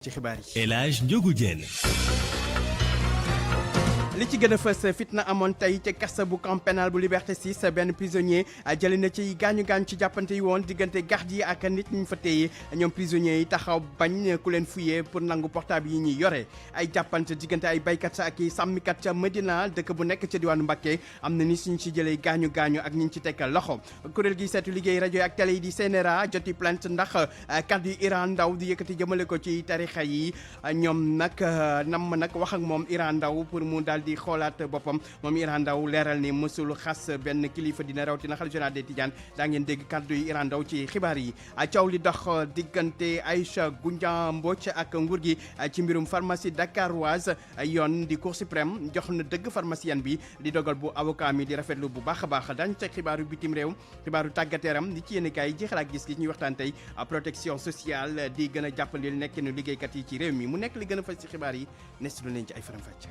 ci xibaar yi. El Hadj Ndiogou Diène. li ci gën a fës fitna amoon tey ca kasa bu camp pénal bu Liberté 6 benn prisonnier jëlee na ci gaañu ci jàppante yi woon diggante garde yi ak nit ñu fa téye ñoom prisonniers yi taxaw bañ ku leen fuyee pour nangu portable yi ñuy yore ay jàppante diggante ay baykat ak i sàmmikat ca Medina dëkk bu nekk ca diwaanu Mbacké am na ni suñ ci jëlee gaañu ak ñi ci tekk loxo kuréel gi seetu liggéey rajo yi ak télé yi di CNRA joti plainte ndax kaddu yi Iran Ndaw di yëkkati jëmale ko ci tarixa yi ñoom nag nam nag wax ak moom Iran Ndaw pour mu daal di xoolaat boppam moom Iran Ndaw leeral ni mësul xas benn kilifa dina rawatina xalifa général des Tidianes daa ngeen dégg kàddu yi Iran Ndaw ci xibaar yi coow li dox diggante Aïcha Goundian Mbodj ak nguur gi ci mbirum pharmacie dakaroise yoon di Cour suprême jox na dëgg pharmacienne bi di dogal bu avocat mi di rafetlu bu baax a baax dañ ca xibaaru bitim réew xibaaru tàggateeram di ci yéen kaay ji xalaat gis-gis ñuy waxtaan tey protection sociale di gën a jàppandil nekkinu liggéeykat yi ci réew mi mu nekk li gën a fas ci xibaar yi nes lu leen ci ay faram-fàcce.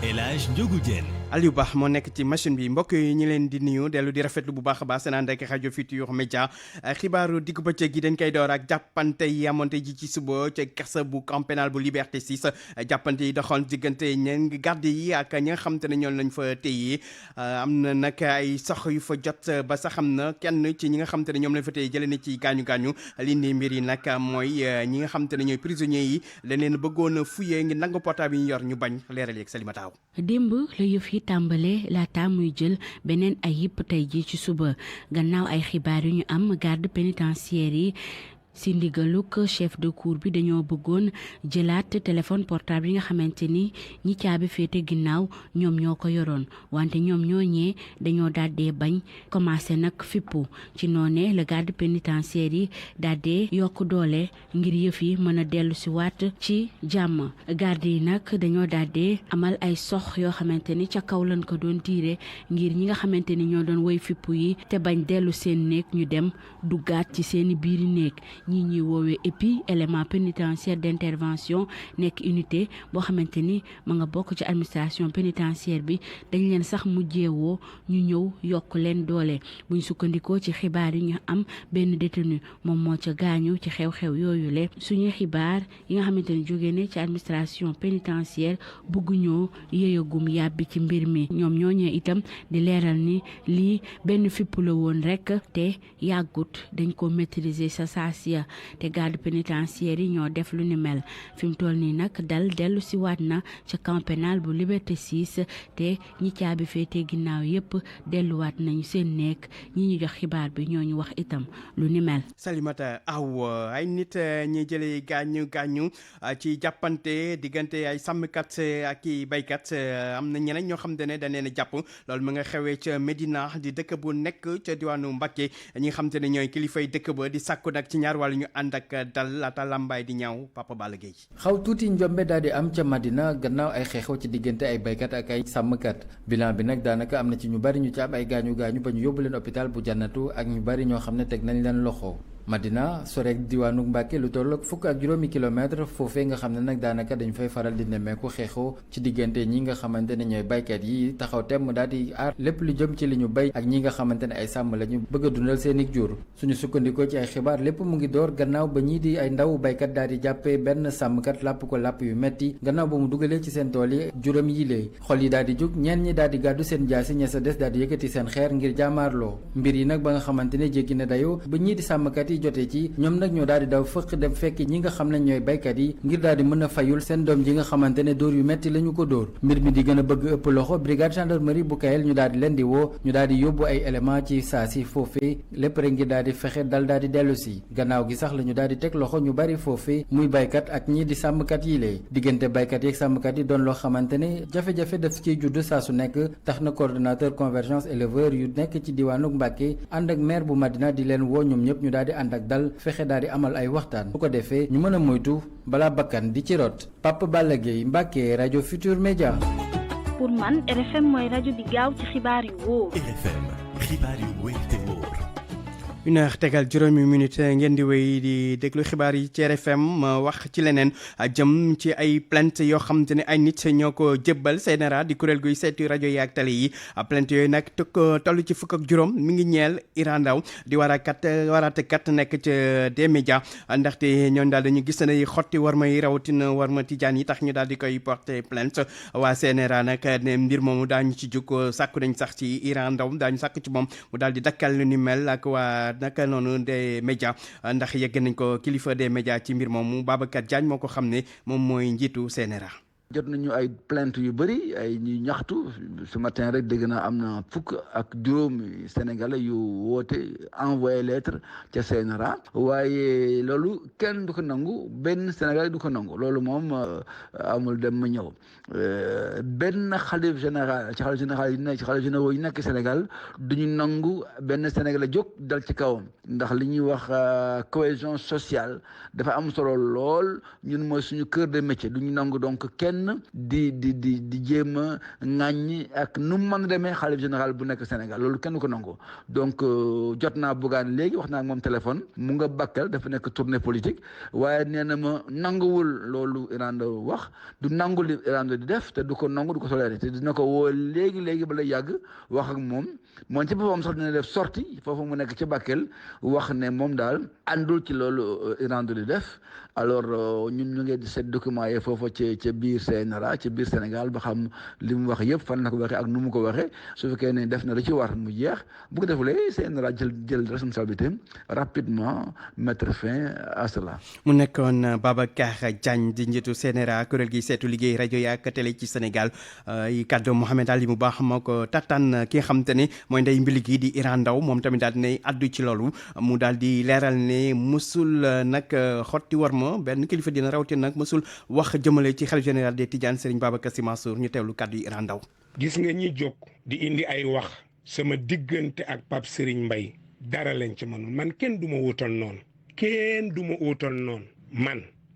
El Hadj Ndiogou Diène. Aliou Ba moo nekk ci machine bi mbokk yi ñu leen di nuyu dellu di rafetlu bu baax a baax seen ànd ak rajo Futurs Médias xibaaru diggu bëccëg gi dañ koy door ak jàppante yi amonte ji ci suba ca kasa bu camp pénal bu Liberté 6 jàppante yi doxoon diggante ñeen garde yi ak ñi nga xam te ne ñoom lañ fa téye am na nag ay sox yu fa jot ba sax xam na kenn ci ñi nga xam te ne ñoom lañ fa téye jëlee na ci gaañu li ni mbir yi nag mooy ñi nga xam te ne ñooy prisonniers yi dañ leen bëggoon a fuyee ngi nangu portable yi ñu yor ñu bañ leeral yeeg Salimata Aw. démb la yëf yi tàmbale laata muy jël beneen ayib tey ji ci suba gannaaw ay xibaar yu ñu am garde pénitentiaire yi si ndigaluk chef de cour bi dañoo bëggoon jëlaat téléphone portable yi nga xamante ni ñi caabi féete ginnaaw ñoom ñoo ko yoroon wante ñoom ñooñee dañoo daaldee bañ commencé nag fippu ci noonee la garde pénitentiaire yi daaldee yokk doole ngir yëf yi mën a dellu si waat ci jàmm garde yi nag dañoo daaldee amal ay sox yoo xamante ni ca kaw lañ ko doon tiire ngir ñi nga xamante ni ñoo doon woy fippu yi te bañ dellu seen néeg ñu dem duggaat ci seeni biiri néeg ñi ñuy woowee EPI élément pénitentiaire d'intervention nekk unité boo xamante ni ma nga bokk ci administration pénitentiaire bi dañ leen sax mujjeewoo ñu ñëw yokk leen doole buñ sukkandikoo ci xibaar yi ñu am benn détenu moom moo ca gaañu ci xew-xew yooyu le suñuy xibaar yi nga xamante ni jóge ne ci administration pénitentiaire bëgguñoo yéyagum yàbbi ci mbir mi ñoom ñooñee itam di leeral ni lii benn fipp la woon rek te yàggut dañ ko maîtriser sa saasi te garde pénitentiaire yi ñoo def lu ni mel fi mu toll nii nag dal dellu si waat na ca camp pénal bu Liberté 6 te ñi caabi féete ginnaaw yépp delluwaat nañu seen nekk ñi ñu jox xibaar bi ñoo ñu wax itam lu ni mel. Salimata Aw ay nit ñi jëlee gaañu ci jàppante diggante ay sàmmkat ak i baykat am na ñeneen ñoo xam ne dañ leen a jàpp loolu mu nga xewee ca Medina di dëkk bu nekk ca diwaanu Mbacké ñi nga xam te ne ñooy kilifay dëkk ba di sàkku nag ci ñaar wàllu ñu ànd ak dal laata làmbaay di ñaaw Papa Balla Gueye. xaw tuuti njombe daal di am ca Madina gannaaw ay xeexoo ci diggante ay baykat ak ay sàmmkat bilan bi nag daanaka am na ci ñu bari ñu ci am ay gaañu ba ñu yóbbu leen hôpital bu Jannatu ak ñu bari ñoo xam ne teg nañ leen loxo. Madina soreek diwaanu Mbàkke lu toll fukk ak juróomi kilomètre foofee nga xam ne nag daanaka dañu fay faral di nemmeeku xeexoo ci diggante ñi nga xamante ne ñooy baykat yi taxaw temm daal di aar lépp lu jëm ci li ñu bay ak ñi nga xamante ne ay sàmm la ñu bëgg a dundal seeni jur suñu sukkandikoo ci ay xibaar lépp mu ngi door gannaaw ba ñii di ay ndaw baykat daal di jàppee benn sàmmkat làpp ko làpp yu metti gannaaw ba mu dugalee ci seen tool yi juróom yilee xol yi daal di jug ñenn ñi daal di gàddu seen jaasi ña sa des daal di yëkkati seen xeer ngir jaamaarloo mbir yi nag ba nga xamante ne jéggi na dayoo ba ñii di sàmmkat jotee ci ñoom nag ñoo daal di daw fëq dem fekki ñi nga xam ne ñooy baykat yi ngir daal di mën a fayul seen doom ji nga xamante ne dóor yu metti la ñu ko dóor mbir mi di gën a bëgg ëpp loxo brigade gendarmerie bu Kayel ñu daal di leen di woo ñu daal di yóbbu ay élément ci saa si foofee lépp rek ngir daal di fexe dal daal di dellu si gannaaw gi sax la ñu daal di teg loxo ñu bari foofee muy baykat ak ñii di sàmmkat yi lee diggante baykat yi ak sàmmkat yi doon loo xamante ne jafe-jafe daf ciy judd saa su nekk tax na coordonnateur convergence éleveur yu nekk ci diwaanu Mbàkke ànd ak maire bu Madina di leen woo ñoom ñëpp ñu daal di ànd ak dal fexe daal di amal ay waxtaan bu ko defee ñu mën a moytu balaa bakkan di ci rot Papa Balla Gueye Mbàkke rajo Futurs Médias. pour man RFM mooy rajo di gaaw ci xibaar yu wóor. RFM xibaar yu wóor te wóor. une heure tegal juróomi minute ngeen di wéy di déglu xibaar yi ci RFM wax ci leneen jëm ci ay plainte yoo xam te ne ay nit ñoo ko jébbal CNRA di kuréel guy seetu rajo yi ak télé yi plainte yooyu nag toll ci fukk ak juróom mi ngi ñeel Iran Ndao di waraatekat nekk ca des médias ndaxte ñoom daal dañu gis ne xotti war may rawatina war ma tijaan yi tax ñu daal di koy porter plainte waa CNRA nag ne mbir moomu daañu ci jóg sàkku nañ sax ci Iran Ndao daañu sàkku ci moom mu daal di dakkal lu ni mel ak waa naka noonu des médias ndax yegg nañ ko kilifa des médias ci mbir moomu Babacar Diagne moo ko xam ne moom mooy njiitu CNRA. jot nañu ay plainte yu bëri ay ñuy ñaxtu ce matin rek dégg naa am na fukk ak juróom sénégalais yu woote envoyé lettre ca CNRA waaye loolu kenn du ko nangu benn sénégalais du ko nangu loolu moom amul dem ma ñëw benn xalif général ci xalif général yi nekk ci xalif généraux yi nekk Sénégal duñu nangu benn sénégalais jóg dal ci kawam ndax li ñuy wax cohésion sociale dafa am solo lool ñun mooy suñu cœur de métier duñu nangu donc kenn di jéem a ŋàññi ak nu mu mën a demee xalif général bu nekk Sénégal loolu kenn ko nangu donc jot naa Bougane léegi wax naa ak moom téléphone mu nga Bakel dafa nekk tournée politique waaye nee na ma nanguwul loolu Iran Ndao wax du nangu li Iran Ndao di def te du ko nangu du ko toléré te dina ko woo léegi ba lay yàgg wax ak moom ci boppam sax dina def sortie foofu mu nekk ci Bakel wax ne moom daal àndul ci loolu Iran Ndao di def alors ñun ñu ngi di seet document yi foofu ca biir CNRA ci biir Sénégal ba xam li mu wax yëpp fan la ko waxee ak nu mu ko waxee su fekkee ne def na la ci war mu jeex bu ko defulee CNRA jël responsabilité rapidement mettre fin à cela. mu nekkoon Babacar Diagne di njiitu CNRA kuréel gi seetu liggéey rajo yi ak télé ci Sénégal yi kàddu Mohamed Ali mu baax moo ko tattaan ki nga xam te ne mooy ndey mbili gi di Iran Ndao moom tamit daal dinay addu ci loolu mu daal di leeral ne musul nag xotti war ma benn kilifa dina rawatina nag musul wax jëmale ci xalifa général des Tidianes Serigne Babacar Sy Mansour ñu teewlu kàddu yi Iran Ndao. gis nga ñi jóg di indi ay wax sama diggante ak Pape Serigne Mbaye dara lañ ci man kenn du ma wutal noonu kenn du ma wutal noonu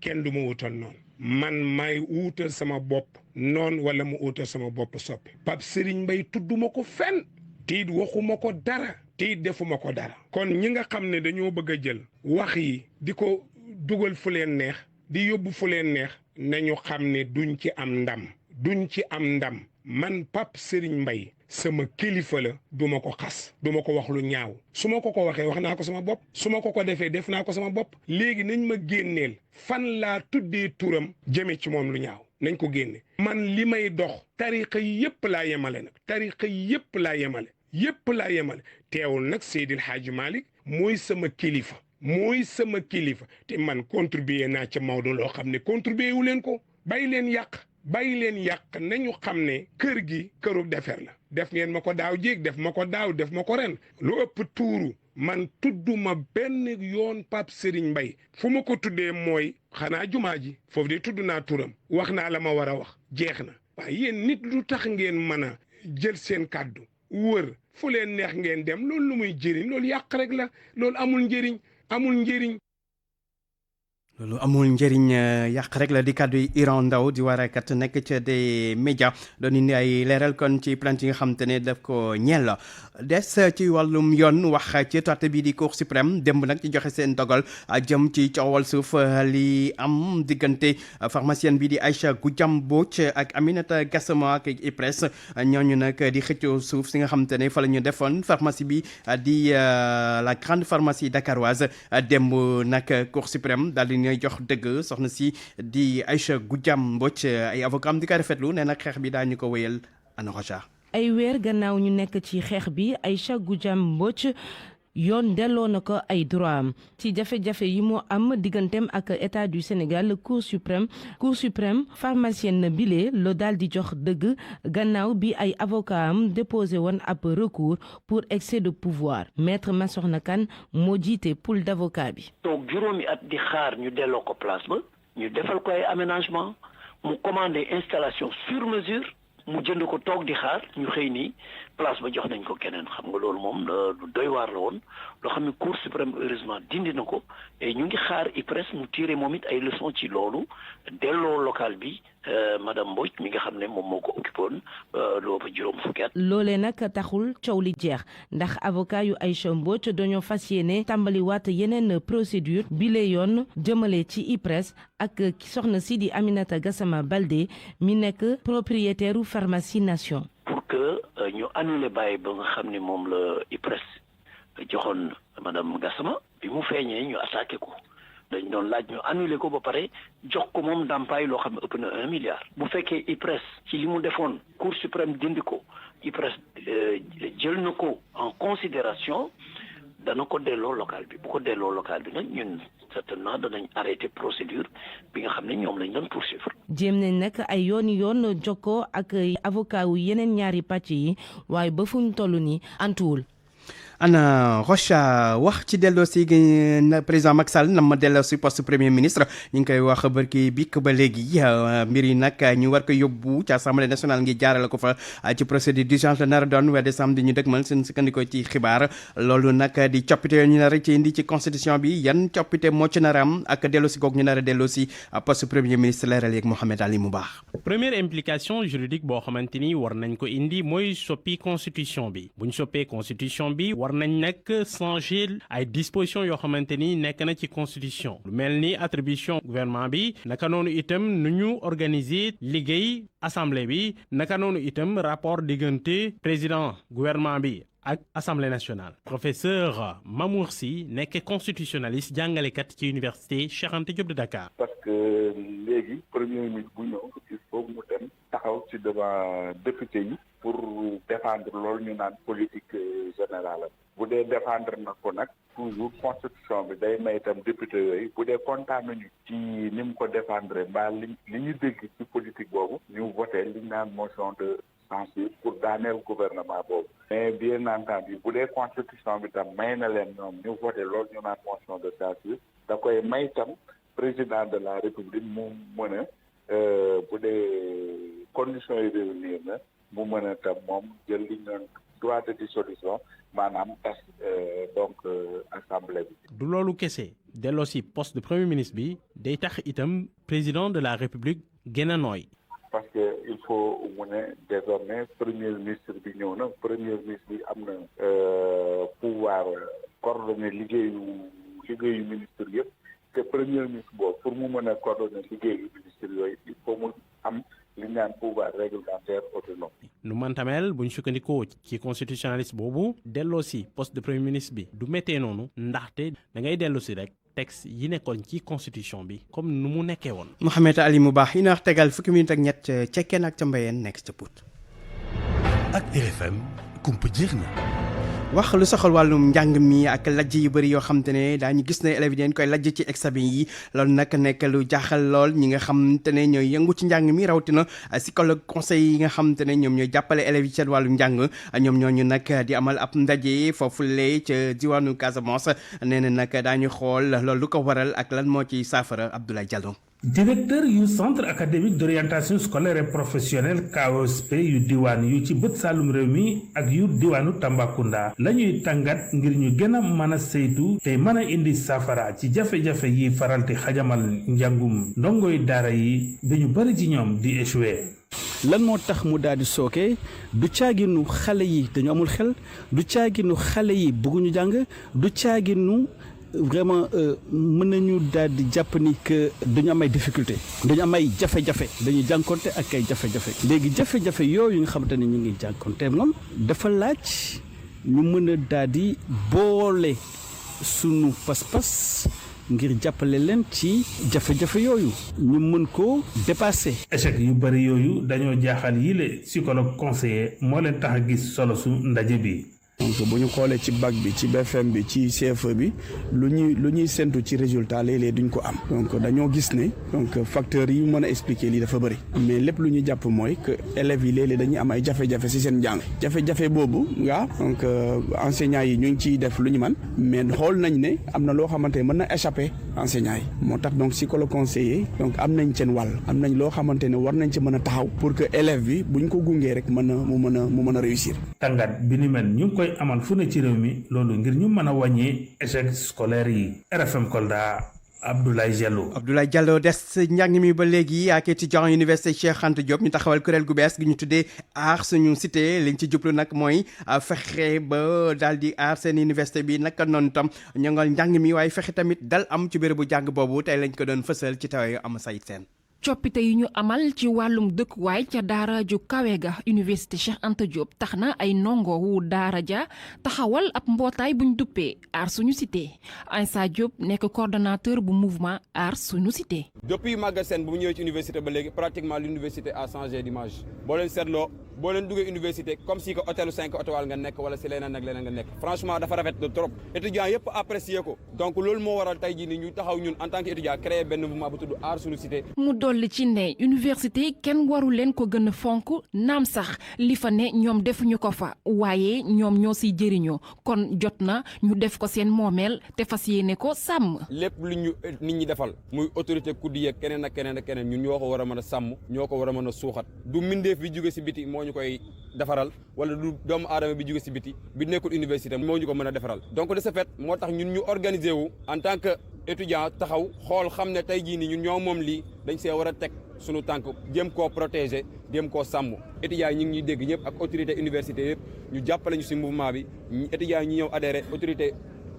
kenn du ma wutal noonu man may wuutal sama bopp noonu wala mu wuutal sama bopp soppi Pape Serigne Mbaye tudduma ko fenn tiit waxuma ko dara tiit defuma ko dara kon ñi nga xam ne dañoo bëgg a jël wax yi di ko dugal fu leen neex di yóbbu fu leen neex nañu xam ne duñ ci am ndam man Pape Serigne Mbaye sama kilifa la duma ko xas duma ko wax lu ñaaw su ma ko waxee wax naa ko sama bopp su ma ko defee def naa ko sama bopp léegi nañ ma génneel fan laa tuddee turam jëme ci moom lu ñaaw nañ ko génne man li may dox tariqa yi yëpp laa yemale nag tariqa yi yëpp laa yemale teewul nag Seydil Hadji Malick mooy sama kilifa te man contribuer naa ca Maodo loo xam ne contribuer wu leen ko bàyyi leen yàq nañu xam ne kër gi këru defer la def ngeen ma ko daaw jéeg def ma ko daaw def ma ko ren lu ëpp tuuru man tudduma benn yoon Pape Serigne Mbaye fu ma ko tuddee mooy xanaa jumaa ji foofu de tudd naa turam wax naa la ma war a wax jeex na waaye yéen nit lu tax ngeen mën a jël seen kàddu wër fu leen neex ngeen dem loolu lu muy jëriñ loolu yàq rek la loolu amul njëriñ loolu amul njëriñ yàq rek la di kàddu yi Iran Ndao di warakat nekk ca des médias doon indi ay leeral kon ci plainte yi nga xam te ne daf ko ñeel des ci wàllum yoon wax ci torte bi di Cour suprême démb nag ci joxe seen dogal jëm ci coowal suuf li am diggante pharmacienne bi di Aïcha Goudiam Mbodj ak Aminata Gassama ak IPRES ñooñu nag di xëccoo suuf si nga xam te ne fa la ñu defoon pharmacie bi di la grande pharmacie dakaroise démb nag Cour suprême daal di ñooy jox dëgg soxna si di Aïcha Goudiam Mbodj ay avocat am di ko rafetlu nee nag xeex bi daañu ko wéyal Anna Rocha. ay weer gannaaw ñu nekk ci xeex bi Aïcha Goudiam Mbodj yoon delloo na ko ay droit am ci jafe-jafe yi mu am digganteem ak état du Sénégal cour suprême pharmacienne bile la daal di jox dëgg gannaaw bi ay avocat am déposé woon ab recours pour excès de pouvoir maître Massokhna Kane moo jiite pool d'avocat bi. toog juróomi at di xaar ñu delloo ko place ba ñu defal ko ay aménagement mu commandé installation sur mesure mu jënd ko toog di xaar ñu xëy nii place ba jox nañ ko keneen xam nga loolu moom lu doy waar la woon loo xam ne Cour suprême heureusement dindi na ko et ñu ngi xaar IPRES mu tiré moom it ay leçons ci loolu delloo local bi madame Mbodj mi nga xam ne moom moo ko occupé woon lu ëpp juróom fukki at. loolee nag taxul coow li jeex ndax avocat yu Aïcha Mbodj dañoo fas yéene tàmbaliwaat yeneen procédure bile yoon jëmale ci IPRES ak soxna si di Aminata Gassama Baldé mi nekk propriétaire u pharmacie Nation. pour que ñu annulé bàyyi ba nga xam ne moom la IPRES joxoon madame Gassama bi mu feeñee ñu attaqué ko dañ doon laaj ñu annulé ko ba pare jox ko moom ndàmpaay loo xam ne ëpp na 1 milliard. bu fekkee IPRES ci li mu defoon Cour suprême dindi ko IPRES jël na ko en considération dana ko delloo local bi bu ko delloo local bi nag ñun certainement danañ arrêté procédure bi nga xam ne ñoom lañ doon poursuivre. jéem nañ nag ay yoon jokkoo ak avocat wu yeneen ñaari pàcc yi waaye ba fu ñu toll nii antuwul. Anna Rocha wax ci delloosi président Macky Sall na ma delloosi poste premier ministre ñu ngi koy wax barki bik ba léegi mbir yi nag ñu war ko yóbbu ci assemblée nationale ngi jaarale ko fa ci procédure d'urgence la nar a doon weer décembre di ñu dëgmal seen sukkandikoo ci xibaar loolu nag di coppite ñu nar a ci indi ci constitution bi yan coppite moo ci nar a am ak delloosi googu ñu nar a delloosi poste premier ministre leeral yeeg Mohamed Ali mu baax. première implication juridique boo xamante ni war nañ ko indi mooy soppi constitution bi bu ñu soppee constitution bi war nañ nag changer ay dispositions yoo xamante ni nekk na ci constitution lu mel ni attribution gouvernement bi naka noonu itam nu ñu organiser liggéey assemblée bi naka noonu itam rapport diggante président gouvernement bi ak assemblée nationale. professeur Mamour Sy nekk constitutionnaliste jàngalekat ci université Cheikh Anta Diop de Dakar. parce que léegi premier ministre bu ñëw il faut mu dem taxaw ci devant député yi pour défendre loolu ñu naan politique générale bu dee défendre na ko nag toujours constitution bi day may itam député yooyu bu dee kontaan nañu ci ni mu ko défendre mbaa li ñu dégg ci politique boobu ñu voté li ñu naan motion de censure pour daaneel gouvernement boobu. mais bien entendu bu dee constitution bi tam may na leen ñoom ñu voté loolu ñu naan motion de censure da koy may tam président de la république mu mën a bu dee conditions yi réunir na mu mën a tam moom jël li ñu naan droit de dissolution maanaam tas donc assemblée bi. du loolu kese delloo si poste de premier ministre bi day tax itam président de la république gën a nooy. parce que il faut mu ne désormais premier ministre bi ñëw na premier ministre bi am na pouvoir coordonner liggéeyu ministre yëpp te premier ministre boobu pour mu mën a coordonner liggéeyu ministre yooyu il faut mu am li ñu naan pouvoir réglementaire autonome. nu mantamel bu ñu sukkandikoo ci constitutionnaliste boobu delloo si poste de premier ministre bi du méttee noonu ndaxte da ngay dellu si rek texte yi nekkoon ci constitution bi comme nu mu nekkee woon. Mohamed Ali mu baax yi na wax tegal fukki minute ak ñett cekkeen ak ca mbayeen nekk ca Pout. ak RFM kumpa jeex na. wax lu soxal wàllum njàng mi ak lajj yu bëri yoo xam te ne daañu gis ne élèves yi dañ koy lajj ci examen yi loolu nag nekk lu jaaxal lool ñi nga xam te ne ñooy yëngu ci njàng mi rawatina psychologue conseil yi nga xam te ne ñoom ñooy jàppale élèves yi seen wàllum njàng ñoom ñooñu nag di amal ab ndaje foofule ca diwaanu Casamance nee na nag daañu xool loolu lu ko waral ak lan moo ci saafara Abdoulaye Diallo. directeur yu centre académique d'orientation scolaire et professionnelle KOSP yu diwaan yu ci bët saalum réew mi ak yu diwaanu Tambacounda la ñuy tàngat ngir ñu gën a mën a saytu te mën a indi saafara ci jafe-jafe yi faral di xajamal njàngum ndongoy daara yi ba ñu bari ci ñoom di échoué. lan moo tax mu daal di sooke du caaginu xale yi dañu amul xel du caaginu xale yi bëgguñu jàng du caaginu vraiment mën nañu daal di jàpp ni que dañu am ay difficulté dañu am ay jafe-jafe dañuy jànkonte ak ay jafe-jafe léegi jafe-jafe yooyu nga xamante ne ñu ngi jànkonte moom dafa laaj ñu mën a daal di boole sunu pas-pas ngir jàppale leen ci jafe-jafe yooyu ñu mën ko dépasser. échec yu bari yooyu dañoo jaaxal yile psychologue conseiller moo leen tax a gis solo su ndaje bi. donc bu ñu xoolee ci bac bi ci BFM bi ci CFE bi lu ñuy séntu ci résultat léeg-léeg duñ ko am donc dañoo gis ne donc facteurs yi mën a expliquer lii dafa bëri mais lépp lu ñu jàpp mooy que élèves yi léeg-léeg dañuy am ay jafe-jafe ci seen njàng jafe-jafe boobu donc enseignants yi ñu ngi ciy def lu ñu mën mais xool nañ ne am na loo xamante ne mën na échapper enseignants yi moo tax donc psychologue conseiller donc am nañ seen wàll am nañ loo xamante ne war nañ ci mën a taxaw pour que élève bi bu ñu ko gungee rek mu mën a réussir. tàngat bi ni mel ñu ngi koy amal fu ne ci réew mi loolu ngir ñu mën a wàññi échec scolaire yi RFM Kolda. Abdoulaye Diallo des njàng mi ba léegi ak étudiant université Cheikh Anta Diop ñu taxawal kuréel gu bees gi ñu tuddee aar suñu cité liñ ci jublu nag mooy fexe ba daal di aar seen université bi naka noonu tam ñongal njàng mi waaye fexe tamit dal am ci bérébu jàng boobu tey lañ ko doon fësal ci taw am sayit seen coppite yi ñu amal ci wàllum dëkkuwaay ca daara ju kawe ga université Cheikh Anta Diop tax na ay ndongo wu daara ja taxawal ab mbootaay buñ duppee aar suñu cité Aïssa Diop nekk coordonnateur bu mouvement aar suñu cité. depuis Maguette Sène bu mu ñëwee ci université ba léegi pratiquement l'université a changé d'image boo leen seetloo boo leen duggee université comme si que hôtelu 5 étoiles nga nekk wala si leneen ak leneen nga nekk franchement dafa rafet de trop étudiants yëpp apprécier ko donc loolu moo waral tey jii ni ñu taxaw ñun en tant que étudiant créé benn mouvement bu tudd aar suñu cité. dolli ci ne université kenn waru leen ko gën a fonk naam sax li fa ne ñoom defuñu ko fa waaye ñoom ñoo siy jëriñoo kon jot na ñu def ko seen moomeel te fas yéene ko sàmm. lépp lu ñu nit ñi defal muy autorité kuddi yeeg keneen ak keneen ak keneen ñun ñoo ko war a mën a sàmm ñoo ko war a mën a suuxat du mbindeef bi jóge si biti moo ñu koy defaral wala du doomu aadama bi jóge si biti bi nekkul université moo ñu ko mën a defaral donc de ce fait moo tax ñun ñu organiser wu en tant que étudiant taxaw xool xam ne tey jii nii ñun ñoo moom lii dañ see war a teg sunu tànk jéem koo protéger jéem koo sàmm étudiants yi ñu ngi ñuy dégg ñëpp ak autorité université yëpp ñu jàppale ñu si mouvement bi étudiants yi ñu ñëw adhéré autorité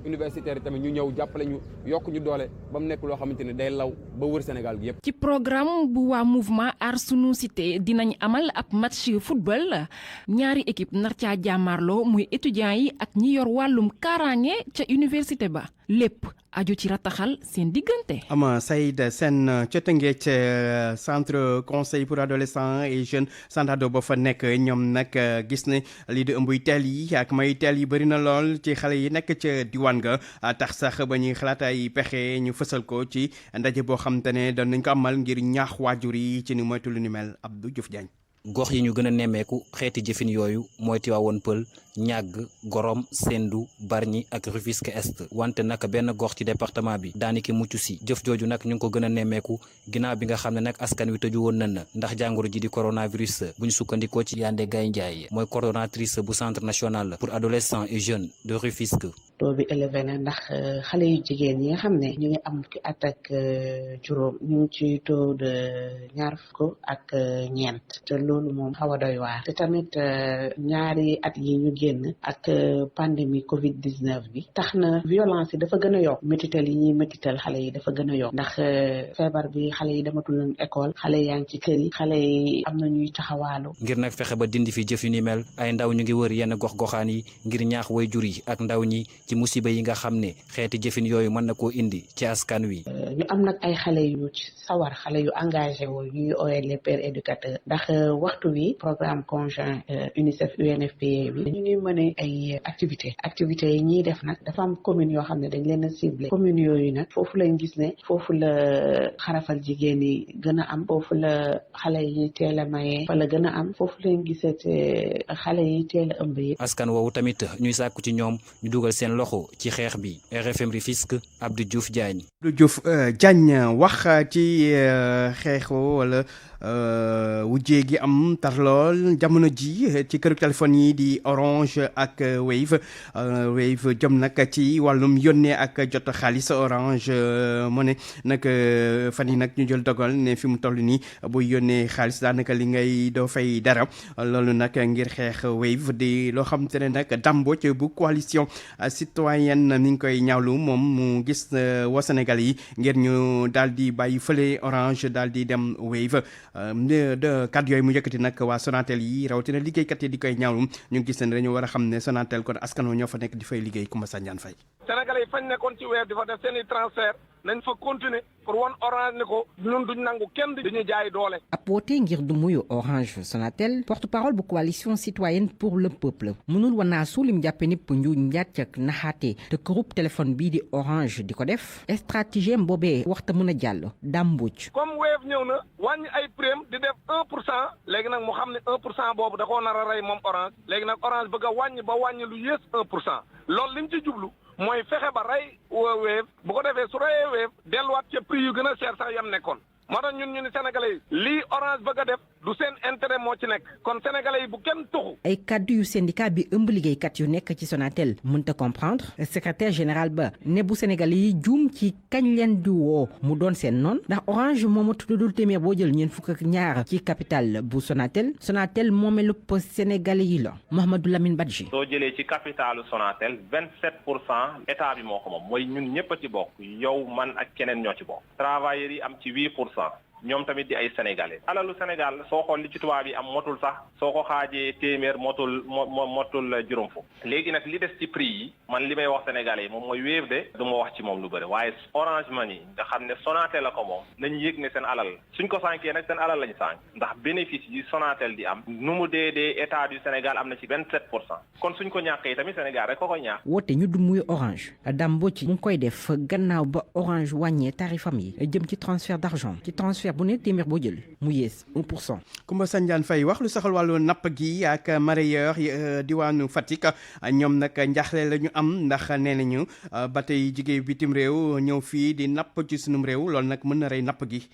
universitaire yi tamit ñu ñëw jàppale ñu yokk ñu doole ba mu nekk loo xamante ne day law ba wër Sénégal gi yëpp. ci programme bu waa mouvement aar sunu cité dinañ amal ab match football ñaari équipe nar caa jàmmaarloo muy étudiants yi ak ñi yor wàllum kaaraange ca université ba lépp aju ci rataxal seen diggante. ama Saïd Sène ca Tëngéej centre conseil pour adolescents et jeunes Santado ba fa nekk ñoom nag gis ne lii di ëmbuy teel yi ak may teel yi bëri na lool ci xale yi nekk ca diwaan ga tax sax ba ñuy xalaat ay pexe ñu fësal ko ci ndaje boo xam te ne doon nañ ko amal ngir ñaax waajur yi ci ni moytu lu ni mel Abdou Diouf Diagne. gox yi ñu gën a nemmeeku xeeti jëfin yooyu mooy Tivaouane Peulh Niague Gorom Sendou Bargny ak Rufisque Est wante nag benn gox ci département bi daaniki mucc si jëf jooju nag ñu ngi ko gën a nemmeeku ginnaaw bi nga xam ne nag askan wi tëju woon na ndax jàngoro ji di coronavirus bu ñu sukkandikoo ci Yandé Gaye Ndiaye mooy coordonnatrice bu centre national pour adolescents et jeunes de Rufisque. taux bi élevé na ndax xale yu jigéen yi nga xam ne ñu ngi am fukki at ak juróom ñu ngi ci taux de ñaar fukk ak ñeent te loolu moom xaw a doy waar te tamit ñaari at yi ñu génn ak pandémie Covid 19 bi tax na violence yi dafa gën a yokk métital yi ñuy métital xale yi dafa gën a yokk ndax feebar bi xale yi dematul leen école xale yaa ngi ci kër yi xale yi am na ñuy taxawaalu. ngir nag fexe ba dindi fi jëf yu ni mel ay ndaw ñu ngi wër yenn gox-goxaan yi ngir ñaax waajur yi ak ndaw ñi ci musiba yi nga xam ne xeeti jëfin yooyu mën na koo indi ci askan wi. ñu am nag ay xale yu ci sawar xale yu engagé wu ñuy ooyee les pères éducateurs ndax waxtu wi programme conjoint UNICEF UNFPA bi ñu ngi mëne ay activités yi ñuy def nag dafa am communes yoo xam ne dañ leen a ciblé communes yooyu nag foofu lañ gis ne foofu la xarafal jigéen yi gën a am foofu la xale yi teel a maye fa la gën a am foofu lañ gisee te xale yi teel a ëmb yi. askan woowu tamit ñuy sàkku ci ñoom ñu dugal seen loxo ci xeex bi RFM Rufisque Abdou Diouf Diagne. Abdou Diouf Diagne wax ci xeexu wala wujjee gi am tar lool jamono ji ci këru téléphone yi di Orange ak Wave jëm nag ci wàllum yónnee ak jot xaalis Orange mu ne nag fan yi nag ñu jël dogal ne fi mu toll nii buy yónnee xaalis daanaka li ngay doo fay dara loolu nag ngir xeex Wave di loo xam te ne nag dàmbooj bu coalition citoyenne mi ngi koy ñaawlu moom mu gis waa Sénégal yi ngir ñu daal di bàyyi fële Orange daal di dem Wave de kàddu yooyu mu yëkkati nag waa Sonatel yi rawatina liggéeykat yi di koy ñaawlu ñu gis ne dañu war a xam ne Sonatel kon askan wi ñoo fa nekk di fay liggéey Koumba Sandiane Faye. Sénégalais yi fañ nekkoon ci weer di fa def seen i transfert nañ fa continuer pour wan Orange ne ko ñun duñ nangu kenn dañuy jaay doole. ab woote ngir du muyu Orange Sonatel porte-parole bu coalition citoyenne pour le peuple mënul wanaasu lim jàppe ni njuuj njaaj ak naxaate te groupe téléphone bii di Orange di ko def stratégie boobee waxta mën a jàll dàmbuj. comme Wave ñëw na wàññi ay prime di def 1% léegi nag mu xam ne 1% boobu da koo nar a rey moom Orange léegi nag Orange bëgg a wàññi ba wàññi lu yées 1% loolu lim ci jublu mooy fexe ba rey Wave bu ko defee su reyee Wave delluwaat ca prix yu gën a cher sax yam nekkoon moo tax ñun ñu ni sénégalais yi lii Orange bëgg a def du seen intérêt moo ci nekk kon sénégalais yi bu kenn tuxu. ay kaddu yu syndicat bi ëmb liggéeykat yu nekk ci Sonatel mënta comprendre secrétaire général ba ne bu sénégalais yi juum ci kañ leen di woo mu doon seen noon ndax Orange moomu tuddul téeméer boo jël ñeent fukk ak ñaar ci capital bu Sonatel moomeelu sénégalais yi la Mouhamadou Lamine Badji. soo jëlee ci capitalu Sonatel 27% état bi moo ko moom mooy ñun ñëpp a ci bokk yow man ak keneen ñoo ci bokk travailleurs yi am ci 8%. ñoom tamit di ay sénégalais alalu Sénégal soo xool li ci tubaab yi am motul sax soo ko xaajee téeméer motul juróom fukk léegi nag li des ci prix yi man li may wax sénégalais yi moom mooy Wave de du ma wax ci moom lu bëri waaye Orange Money nga xam ne Sonatel la ko moom nañu yëg ne seen alal suñ ko sànkee nag seen alal lañu sànk ndax bénéfice yi Sonatel di am nu mu dee état du Sénégal am na ci 27% kon suñ ko ñàkkee tamit Sénégal rek ko koy ñàkk. woote ñu du muy Orange Dambo ci mu ngi koy def gannaaw ba Orange wàññee tarifam yi jëm ci transfert d'argent ci transfert bu ne téeméer boo jël mu yées 1%. Koumba Sandiane Faye wax lu soxal wàllu napp gi ak mareyeur diwaanu Fatick ñoom nag njaaxle la ñu am ndax nee nañu ba tey jigéen bitim réew ñëw fii di napp ci sunum réew loolu nag mën na rey napp gi.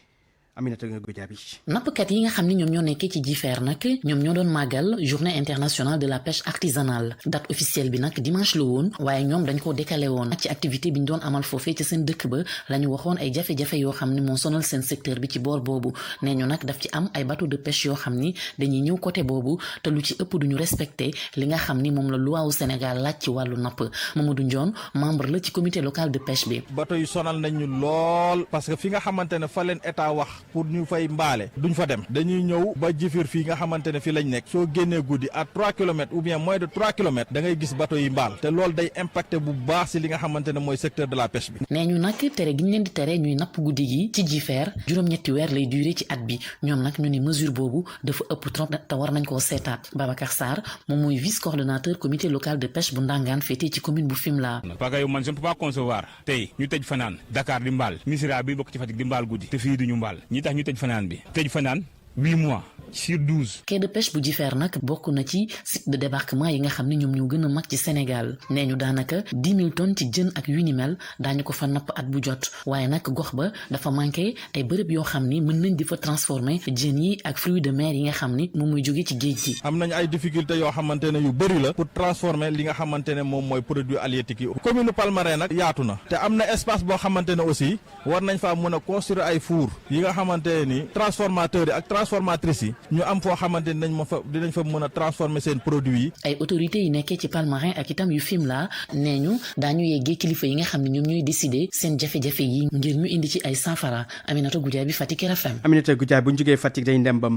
Aminata Goudiaby. nappkat yi nga xam ne ñoom ñoo nekkee ci Jifeer nag ñoom ñoo doon màggal journée internationale de la pêche artisanale date officielle bi nag dimanche la woon waaye ñoom dañ koo décalé woon ci activité bi ñu doon amal foofee ci seen dëkk ba la ñu waxoon ay jafe-jafe yoo xam ne moo sonal seen secteur bi ci boor boobu nee ñu nag daf ci am ay bateau de pêche yoo xam ni dañuy ñëw côté boobu te lu ci ëpp duñu respecté li nga xam ni moom la loi wu Sénégal laaj ci wàllu napp Mamadou Ndione membre la ci comité local de pêche bi. bateau yu sonal nañ ñu lool parce que fi nga xamante ne fa leen état wax pour ñu fay mbaale duñ fa dem dañuy ñëw ba Jifir fii nga xamante ne fii lañ nekk soo génnee guddi à 3 kilomètres ou bien moins de 3 kilomètres da ngay gis bateau yi mbaal te loolu day impacté bu baax si li nga xamante ne mooy secteur de la pêche bi. nee ñu nag tere gi ñu leen di tere ñuy napp guddi gi ci Jifeer juróom-ñetti weer lay duré ci at bi ñoom nag ñu ni mesure boobu dafa ëpp trop te war nañ koo seetaat Babacar Sarr moom mooy vice coordonnateur comité local de pêche bu Ndangaan féetee ci commune bu Fimela. parce que yow man je ne peux pas concevoir tey ñu tëj fanaan Dakar di mbaal Missirah bi bokk ci Fatick di mbaal guddi te fii duñu mbaal ñi tax ñu tëj fanaan bi tëj fanaan 8 mois sur 12. quai de pêche bu Jifeer nag bokk na ci site de débarquement yi nga xam ne ñoom ñoo gën a mag ci Sénégal nee ñu daanaka 10 000 tonnes ci jën ak yu ni mel daañu ko fa napp at bu jot waaye nag gox ba dafa manqué ay bërëb yoo xam ni mën nañ di fa transformer jën yi ak fruits de mer yi nga xam ni moom mooy jóge ci géej gi. am nañ ay difficultés yoo xamante ne yu bëri la pour transformer li nga xamante ne moom mooy produit halieutique yi. commune Palmarin nag yaatu na te am na espace boo xamante ne aussi war nañ faa mën a construire ay four yi nga xamante ne ni transformateurs yi ak transformatrices yi ñu am foo xamante ni dinañ fa mën a transformer seen produits yi. ay autorités yi nekkee ci Palmarin ak itam yu Fimela nee ñu daañu yeggee kilifa yi nga xam ne ñoom ñooy décider seen jafe-jafe yi ngir ñu indi ci ay saafara Aminata Goudiaby Fatick RFM. Aminata Goudiaby bu ñu jógee Fatick dañ dem ba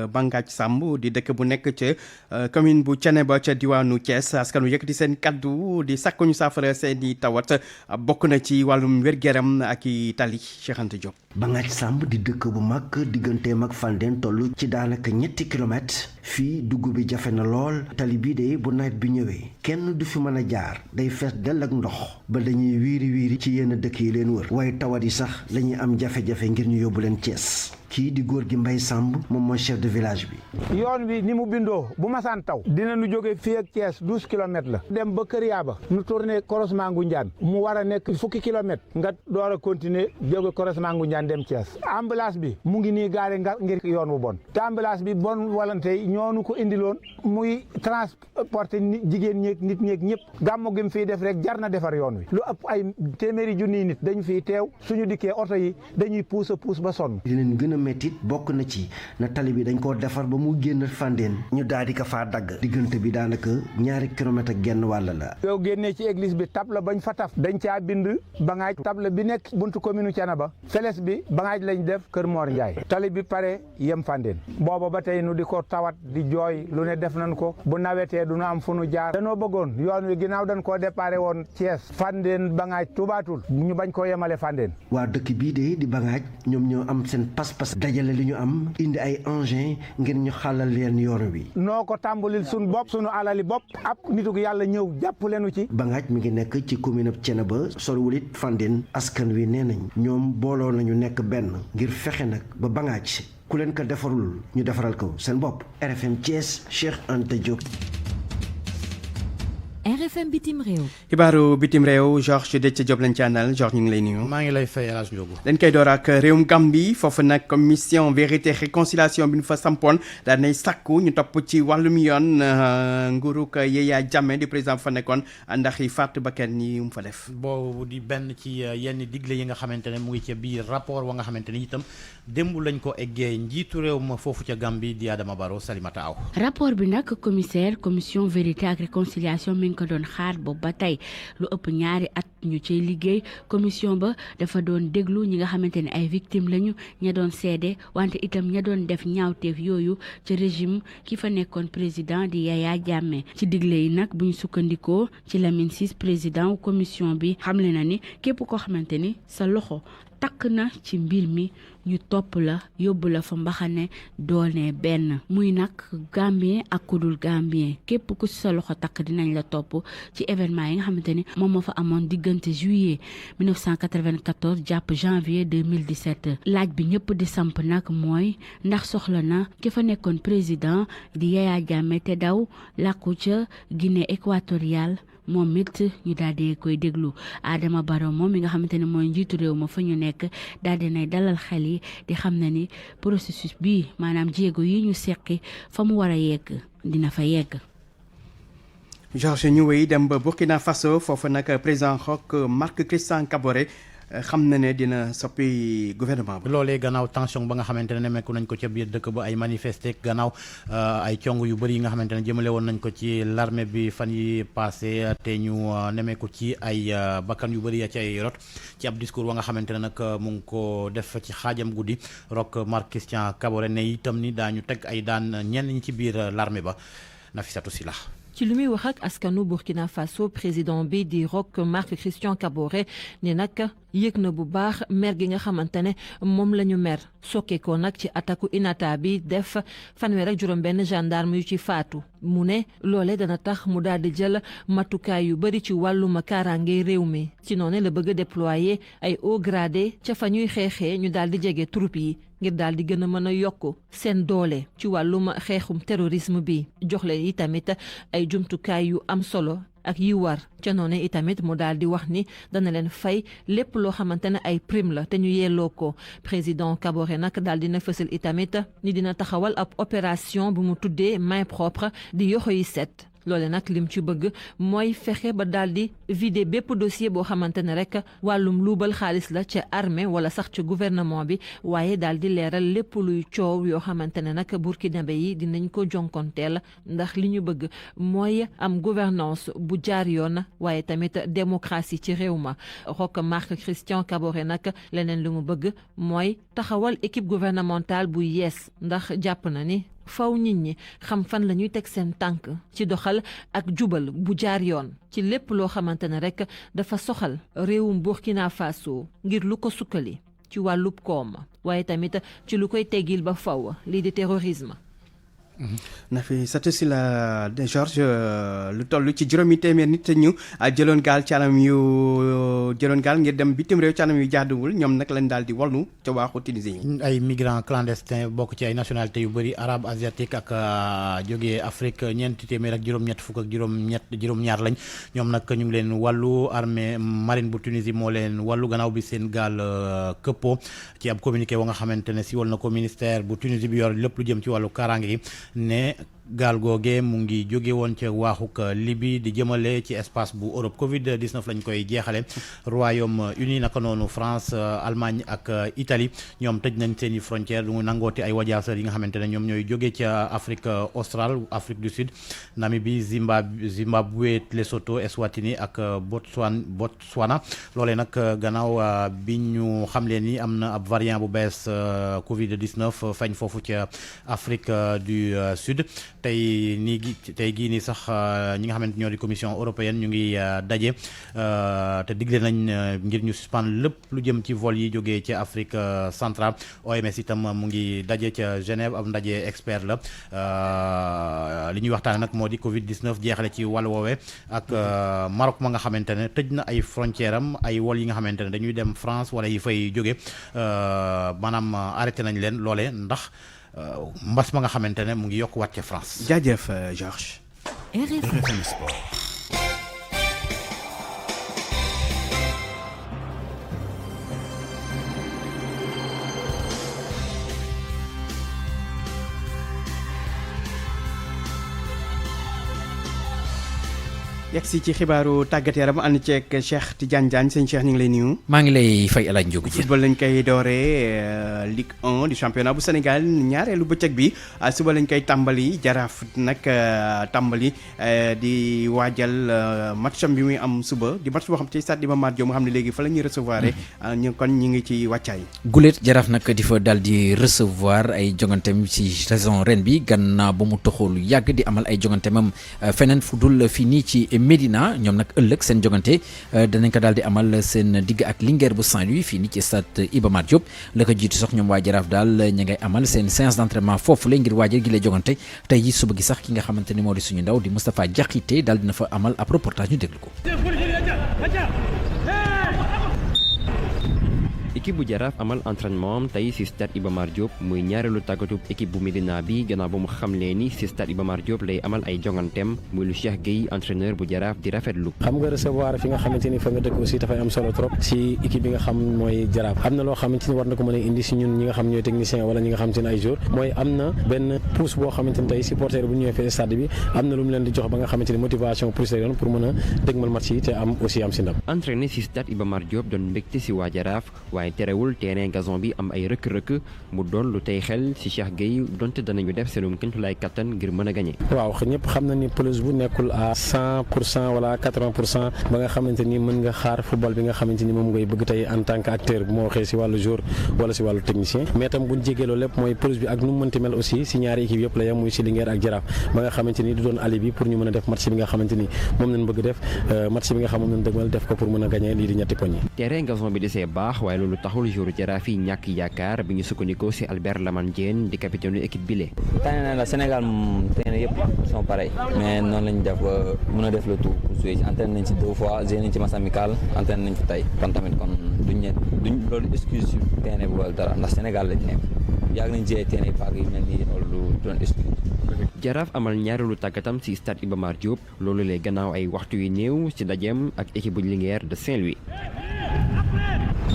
Bangaaj Samb di dëkk bu nekk ca commune bu Thiénaba ca diwaanu Thiès askan wi yëkkati seen kaddu di sakku ñu saafara seen i tawat bokk na ci wàllum wér-gu-yaram ak i tali Cheikh Anta Diop. Bangaaj Samb di dëkk bu mag digganteem ak Fandène toll ci daanaka ñetti kilomètres fii dugg bi jafe na lool tali bii de bu nawet bi ñëwee kenn du fi mën a jaar day fees dell ak ndox ba dañuy wiiri ci yenn dëkk yi leen wër waaye tawat yi sax lañuy am jafe-jafe ngir ñu yóbbu leen Thiès kii di góor gi Mbay Samb moom mooy chef de village bi. yoon bi ni mu bindoo bu masaan taw dina nu jóge fii ak Thiès 12 kilomètres la dem ba Kër Yaaba nu tourné croisement Ngoundiane mu war a nekk fukki kilomètres nga door a continuer jóge croisement Ngoundiane dem Thiès ambulance bi mu ngi nii gaare ngir yoon wu bon te ambulance bi bon walante ñoonu ko indiloon muy transporter jigéen ñeeg nit ñeeg ñëpp gàmmu gi mu fiy def rek jar na defar yoon wi lu ëpp ay téeméeri junniy nit dañu fiy teew suñu dikkee oto yi dañuy puus a puus ba sonn. dinañ gën a métti bokk na ci na tali bi dañ koo defar ba mu génn Fandène ñu daal di ko faa dagg diggante bi daanaka 2 kilomètres ak genn wàll la. yow génnee ci église bi table bañ fa taf dañ caa bind Bangaaj table bi nekk buntu commune Thiénaba feles bi Bangaaj lañ def Kër Mor Ndiaye tali bi pare yem Fandène booba ba tey nu di ko tawat di jooy lu ne def nañ ko bu nawetee du nu am fu nu jaar danoo bëggoon yoon wi ginnaaw dañ koo déparé woon Thiès Fandène Bangaaj tubaatul ñu bañ koo yemale Fandène. waa dëkk bii de di Bangaaj ñoom ñoo am seen pas-pas dajale li ñu am indi ay engin ngir ñu xàllal leen yoon wi. noo ko tàmbalil suñu bopp suñu alali bopp ab nituk yàlla ñëw jàpp leenu ci. Bangaaj mi ngi nekk ci commune ab Thiénaba soriwul it Fandène askan wi nee nañ ñoom booloo nañu nekk benn ngir fexe nag ba Bangaaj ku leen ko defarul ñu defaral ko seen bopp. RFM Thiès Cheikh Anta Diop. RFM bitim réew. xibaaru bitim réew Georges Dethié Diop lañ ci àndal Georges ñu ngi lay nuyu. maa ngi lay fay El Hadj Ndiogu. dañ koy door ak réewum Gambie foofu nag commission vérité réconciliation bi ñu fa sampoon daan nay sakku ñu topp ci wàllum yoon nguurug Yaya Jammeh di président fa nekkoon ndax yi faatu bakkan yi mu fa def. boobu di benn ci yenn digle yi nga xamante ne mu ngi ca biir rapport wa nga xamante ne itam démb lañ ko eggee njiitu réew ma foofu ca Gambie di Adama Barrow Salimata Aw. rapport bi nag commission vérité ak réconciliation mi ngi ko doon xaar boobu ba tey lu ëpp 2 at ñu cay liggéey commission ba dafa doon déglu ñi nga xamante ne ay victimes lañu ña doon seede wante itam ña doon def ñaawteef yooyu ci régime ki fa nekkoon président di Yaya Jammeh ci digle yi nag bu ñu sukkandikoo ci Lamine Ciss président commission bi xamle na ni képp koo xamante ni sa loxo takk na ci mbir mi ñu topp la yóbbu la fa mbaxane doone benn muy nag Gambien ak kudul Gambien képp ku ci sa loxo takk dinañ la topp ci événement yi nga xamante ni moom moo fa amoon diggante juillet 1994 jàpp janvier 2017 laaj bi ñëpp di samp nag mooy ndax soxla na ki fa nekkoon président di Yaya Jammeh te daw làkku ca Guinée équatoriale moom it ñu daal di koy déglu Adama Barrow moom mi nga xamante ne mooy njiitu réew ma fa ñu nekk daal di nay dalal xel yi di xam ne ni processus bi maanaam jéego yi ñu seqi fa mu war a yegg dina fa yegg. Georges ñu wéy dem ba Burkina Faso foofu nag président Roch Marc Christian Kaboré xam na ne dina soppi gouvernement bi. loolee gannaaw tension ba nga xamante ne nemmeeku nañ ko ca biir dëkk ba ay manifester gannaaw ay cong yu bëri yi nga xamante ne jëmale woon nañ ko ci l'armée bi fan yi passé te ñu nemmeeku ci ay bakkan yu bëri ya ci ay rot ci ab discours wa nga xamante ne nag mu ngi ko def ci xaajam guddi Roch Marc Christian Kaboré ne itam ni daañu teg ay daan ñenn ñi ci biir l'armée ba Nafissatou Sila. ci lu muy wax ak askanu Burkina Faso président bi di Roch Marc Christian Kaboré ne nag yëg na bu baax mer gi nga xamante ne moom la ñu mer sokke ko nag ci attaque Inata bi def fanweer ak 6 gendarme yu ci faatu mu ne loole dana tax mu daal di jël matukaay yu bëri ci wàllum kaaraange réew mi ci noonu la bëgg a déployer ay haut gradé ca fa ñuy xeexee ñu daal di jege troupe yi ngir daal di gën a mën a yokk seen doole ci wàllum xeexum terrorisme bi jox leen itamit ay jumtukaay yu am solo ak yi war ca noonu itamit mu daal di wax ni dana leen fay lépp loo xamante ne ay prime la te ñu yelloo ko président Kaboré nag daal dina fësal itamit ni dina taxawal ab opération bu mu tuddee main propre di yoxo yi set loole nag lim ci bëgg mooy fexe ba daal di vider bépp dossier boo xamante ne rek wàllum luubal xaalis la ca armée wala sax ca gouvernement bi waaye daal di leeral lépp luy coow yoo xamante ne nag burkinabé yi dinañ ko jonkonteel ndax li ñu bëgg mooy am gouvernance bu jaar yoon waaye tamit démocratie ci réew ma Roch Marc Christian Kaboré nag leneen li mu bëgg mooy taxawal équipe gouvernementale bu yees ndax jàpp na ni faw nit ñi xam fan la ñuy teg seen tànk ci doxal ak jubal bu jaar yoon ci lépp loo xamante ne rek dafa soxal réewum Burkina Faso ngir lu ko sukkali ci wàllub koom waaye tamit ci lu koy teggil ba faw lii di terrorisme. Nafissatou Sila de Georges lu toll ci 800 nit ñu jëloon gaal ci anam yu jëloon gaal ngir dem bitim réew ci anam yu jaaduwul ñoom nag lañ daal di wallu ca waaxu Tunisie yi. ay migrants clandestins bokk ci ay nationalités yu bëri arabe asiatique ak jógee Afrique 400 ak juróom-ñett fukk ak juróom-ñaar lañ ñoom nag ñu ngi leen wàllu armée marine bu Tunisie moo leen wàllu gannaaw bi seen gaal këppoo ci ab communiqué wa nga xamante ne si wal na ko ministère bu Tunisie bi yor lépp lu jëm ci wàllu kaaraange yi ne gaal googe mu ngi jóge woon ca waaxuk Libye di jëmale ci espace bu Europe Covid 19 lañ koy jeexale Royaume-Uni naka noonu France Allemagne ak Italie ñoom tëj nañ seen i frontière du mu nangooti ay wajaasar yi nga xamante ne ñoom ñooy jóge ca Afrique australe Afrique du Sud Namibie Zimbabwe Lesotho Eswatini ak Botswana loolee nag gannaaw bi ñu xamle ni am na ab variant bu bees Covid 19 fañ foofu ca Afrique du Sud tey gii nii sax ñi nga xamante ñoo di commission européenne ñu ngi daje te digle nañ ngir ñu suspendre lépp lu jëm ci vol yi jógee ci Afrique centrale OMS itam mu ngi daje ca Genève ab ndaje expert la li ñuy waxtaane nag moo di Covid 19 jeexale ci wàll woowee ak Maroc ma nga xamante ne tëj na ay frontière am ay vol yi nga xamante ne dañuy dem France wala yi fay jóge maanaam arrêté nañ leen loolee ndax mbas ma nga xamante ne mu ngi yokk waat ca France. jaajëf Georges. RFM Sport. yegsi ci xibaaru tàggat yaram ànd ceeg Cheikh Tidiane Diagne sëñ Cheikh ñu ngi lay nuyu. maa ngi lay fay El Hadj Ndiogou Diène. football lañ koy dooree Ligue 1 du championnat bu Sénégal ñaareelu bëccëg bi suba lañ koy tàmbali Jaraaf nag tàmbali di waajal matcham bi muy am suba di match boo xam ci stade Iba Mar Diop nga xam ne léegi fa la ñuy recevoir ñu kon ñu ngi ci wàccaay. Goulet Jaraaf nag di fa daal di recevoir ay jonganteem ci saison ren bi gannaaw ba mu toxul yàgg di amal ay jonganteemam feneen fu dul fii nii ci Médina ñoom nag ëllëg seen jogante danañ ko daal di amal seen digg ak Linguère bu Saint-Louis fii nii ci stade Iba Mar Diop la ko jiitu sax ñoom waa Jaraaf daal ña ngay amal seen séance d'entraînement foofu la ngir waajal gi lay jogante tey ji suba gi sax ki nga xamante ni moo di suñu ndaw di Moustapha Diakité daal dina fa amal ab reportage ñu déglu ko. équipe bu Jaraaf amal entraînement am tey ci stade Iba Mar Diop muy ñaareelu tàggatub équipe bu Médina bi gannaaw ba mu xamlee ni ci stade Iba Mar Diop lay amal ay jonganteem muy lu Cheikh Gueye entraîneur bu Jaraaf di rafetlu. xam nga recevoir fi nga xamante ni fa nga dëkk aussi dafay am solo trop ci équipe bi nga xam mooy Jaraaf am na loo xamante ni war na ko mën a indi ci ñun ñi nga xam ñooy technicien wala ñi nga xamante ne ay joueur mooy am na benn pousse boo xamante ni tey supporter bu ñëwee fee stade bi am na lu mu leen di jox ba nga xamante ni motivation pour seen pour mën a dégmal match yi te am aussi am ci ndam. entraîné ci stade Iba Mar Diop doon mbégte ci waa Jaraaf waaye terewul terrain gazon bi am ay rëkk-rëkk mu doon lu tey xel ci Cheikh Gueye donte danañu def seenum kéemtulaay kattan ngir mën a gagné. waaw ñëpp xam na ni pelouse bu nekkul à 100% wala 80% ba nga xamante ni mën nga xaar football bi nga xamante ni moom ngay bëgg tey en tant que acteur bu ma waxee ci wàllu joueur wala ci wàllu technicien mais tam buñ jégee loolu lépp mooy pelouse bi ak nu mu mënti mel aussi ci ñaari équipe yëpp la yem muy ci Linguère ak Jaraaf ba nga xamante ni du doon alibi pour ñu mën a def match bi nga xamante ni moom lañ bëgg def match bi nga xam moom lañ dëgmal def ko pour mën a gagné lii di ñetti poñ yi. terrain gazon bi desee baax waaye loolu taxul joueur Jaraaf yi ñàkk yaakaar bi ñu sukkandikoo ci Albert Lamane Diène di capitaine équipe bile. tane na la Sénégal moom terrain yëpp sont pareils mais noonu lañu def ba mën a def le tout pour jouer entraîné nañ ci 2 fois joué nañ ci match amical entraîné nañ ci tey kon tamit kon duñ loolu excuse sur terrain bi wala dara ndax Sénégal lañ nekk yàgg nañ joué terrain parc yu mel nii loolu doon excuse. Jaraaf amal ñaareelu tàggatam ci stade Iba Mar Diop loolu lay gannaaw ay waxtu yu néew ci dajeem ak équipe bu Linguère de Saint-Louis.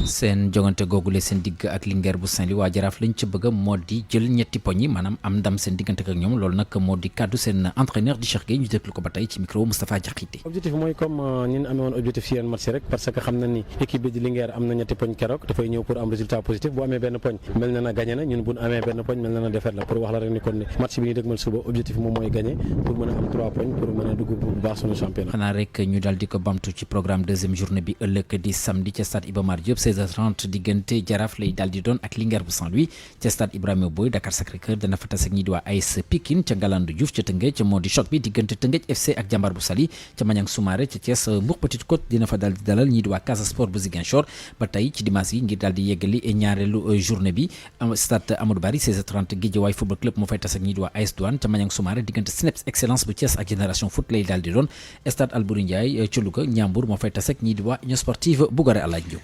seen jogante googule seen digg ak Linguère bu Saint-Louis waa Jaraaf lañ ca bëgg moo di jël ñetti poñ yi maanaam am ndam seen diggante ak ñoom loolu nag moo di kàddu seen entraîneur di Cheikh Gueye ñu déglu ko ba tey ci micro Moustapha Diakité. objectif mooy comme ñun amee woon objectif ci yenn match rek parce que xam na ni équipe bi di Linguère am na ñetti poñ keroog dafay ñëw pour am résultat positif bu amee benn poñ mel na na gagné na ñun bu amee benn poñ mel na na défaite la pour wax la rek ni kon ni match bi ñu dëgmal suba objectif moom mooy gagné pour mën a am 3 poñ pour mën a dugg bu baax suñu championnat. xanaa rek ñu daal di ko bamtu ci programme deuxième journée bi ëllëg di samedi ca stade Iba Mar Diop 16h30 diggante Jaraaf lay daal di doon ak Linguère bu Saint-Louis ca stade Ibrahima Boye Dakar Sacré-Cœur dana fa tas ak ñi di waa AS Pikine ca Ngalandou Diouf ca Tëngéej ca moo di choc bi diggante Tëngéej FC ak Jambar bu Saly ca Maniang Soumaré ca Thiès Mbour Petite Côte dina fa daal di dalal ñi di waa Casa Sport bu Ziguinchor ba tey ci dimanche yi ngir daal di yeggali ñaareelu journée bi stade Amadou Barry 16h30 Guédiawaye Football Club moo fay tas ak ñi di waa AS Douane ca Maniang Soumaré diggante Snaps Excellence bu Thiès ak Génération Foot lay daal di doon stade Albouri Ndiaye ca Louga Ndiambour moo fay tas ak ñi di waa Union Sportive bu Gorée Alaaj Diouf.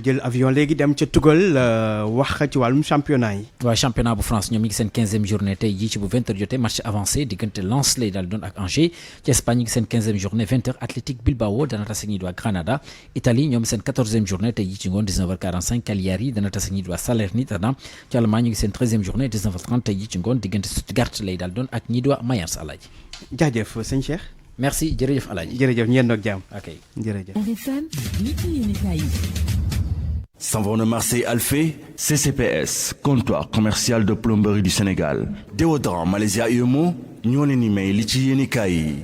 jël avion léegi dem ca Tugal wax ci wàllum championnat yi. waaw championnat bu France ñoom ñi ngi seen 15e journée tey jii ci bu 20h jotee match avancé diggante Lens lay daal doon ak Angers ci Espagne ñi ngi seen 15e journée 20h Athletic Bilbao dana tase ñi doon Granada Italie ñoom seen 14e journée tey jii ci ngoon 19h45 Cagliari dana tase ñi doon Salernitana ci Allemagne ñi ngi seen 13e journée 19h30 tey jii ci ngoon diggante Stuttgart lay daal doon ak ñi doon Mayence Alaaji. jaajëf sëñ Cheikh. merci jërëjëf Alaaji. jërëjëf ñeen doog jàmm. ok jërëjëf. Savon de Marseille Alphé, CCPS, comptoir commercial de plomberie du Sénégal. Déodorant Malaysia UMO, ñoo leen di may li ci yéenekaay yi.